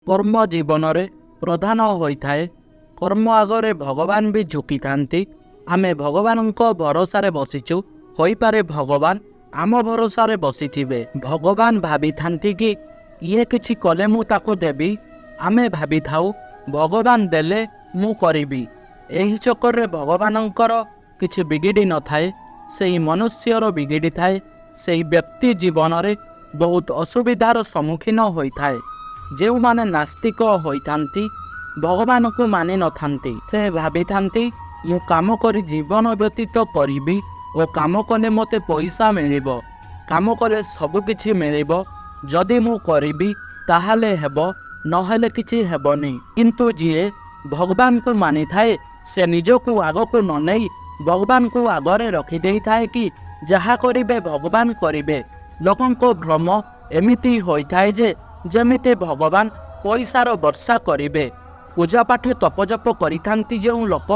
कर्म जीवन में प्रधान होता है। कर्म आगे भगवान भी झुकी था। आमे भगवान भरोसा बसीचु, हो पारे भगवान आम भरोसा बसी थे। भगवान भाभी था कि ये किसी कले मुझे देवी, आमे भाभी थाउ भगवान देले मु करी। यही चक्कर भगवानंकर किसी बिगिड़ी न थाए, से मनुष्यर बिगिड़ी थाए। से व्यक्ति जीवन में बहुत असुविधार सम्मुखीन होता है। जो माने नास्तिक होता भगवान को मानि न थांती, से भाभी थांती मु काम करी जीवन व्यतीत करी और काम कले मते पैसा मिलिब, काम कले सबकिछि मिलिब, जदि मु करी ताहाले हेब, नहेले किछि हेबनी। किंतु जीए भगवान को मानि थाए से निजको आगको न नहीं भगवान को आगरे रखी देई थाए कि जहा करिबे भगवान करिबे। लोकन को भ्रम एमिति होइथाए जे जेमिति भगवान पैसार वर्षा करिबे। पूजा पाठ तपजप करिथांती जो लोक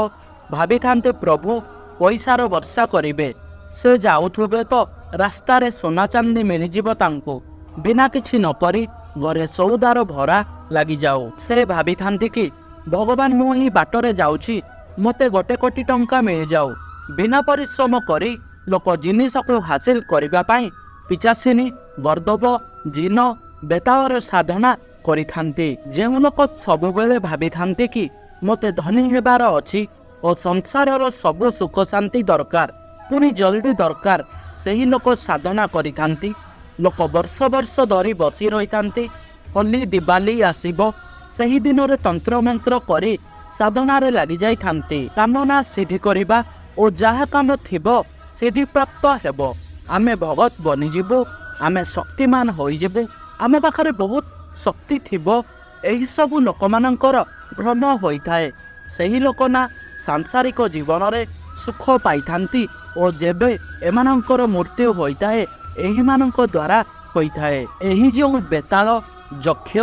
भाभी थांते प्रभु पैसार वर्षा करिबे। से जाउथुबे तो रास्ता रे सोना चांदी मिलिजिब तांको, बिना किछि न करी घरे सौदार भरा लगी जाओ। से भाभी थांती कि भगवान मु ही बाटरे जाउछि, मते गोटे कोटी टंका मिल जाओ। बिना परिश्रम करी लोक जिनिस को हासिल करबा पाई पिचासिनी गर्दब जिन बेतावर साधना करिथांती। जेउ लोक सबुबेले भाभी थांती कि मते धनी हेबार अछि और संसारर सबु सुख शांति दरकार, पुनी जल्दी दरकार, सेही लोक साधना करिथांती। लोक वर्ष वर्ष धरी बसी रहिथांती। होली दिवाली आसीबो, सेही दिन रे तंत्र मंत्र करी साधना रे लागि जाई थांती। कामना सिद्धि करिबा और जहा काम थिबो सिद्धि प्राप्त हेबो। आमे भगत बनी जिबु, आमे शक्तिमान होई जिबु, आमे पाखरे बहुत शक्ति थिबो। एही सबु लोकमानंकर भ्रम होइथाए। सेही लोकना सांसारिक जीवन रे सुख पाइथांती और जेबे एमानंकर मृत्यु होइथाए एही मानंक द्वारा होइथाए। एही जो बेताल यक्ष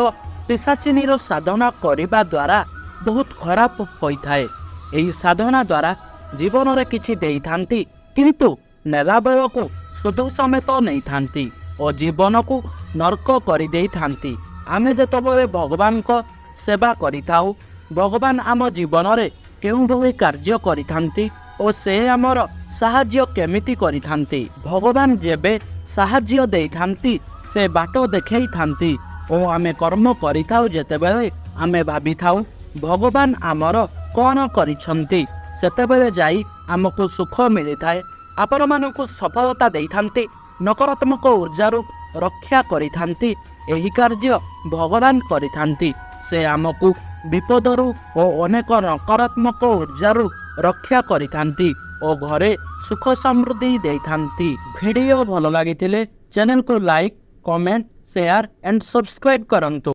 पिशाचिनीर साधना करिबा द्वारा बहुत खराब होइथाए। एही साधना द्वारा जीवन रे किछि देइथांती, किंतु नेला बेलको सुदु समेत नहीं थांती और जीवन को नरक करि देई थांती। आमे जेतबेले भगवान को सेवा करिथाउ, भगवान आम जीवन रे केउ भली कार्य करिथांती और से आमर साहाय्य केमिति करिथांती। भगवान जेबे साहाय्य देइथांती से बाट देखै थांती और आमे कर्म करिथाउ जेतेबेले आमे भाबी थाउ भगवान आमर कौन करिछंती, सेतेबेले जाई आमको सुख मिली थाए। आपण मानकु सफलता देइथांती, नकारात्मक ऊर्जारू रक्षा करिथांती। एही कार्य भगवान करिथांती। से आमको विपदरू और अनेक नकारात्मक ऊर्जारू रक्षा करिथांती और घरे सुख समृद्धि देइथांती। वीडियो भल लागिथिले चैनल को like, comment, share and subscribe करंतु।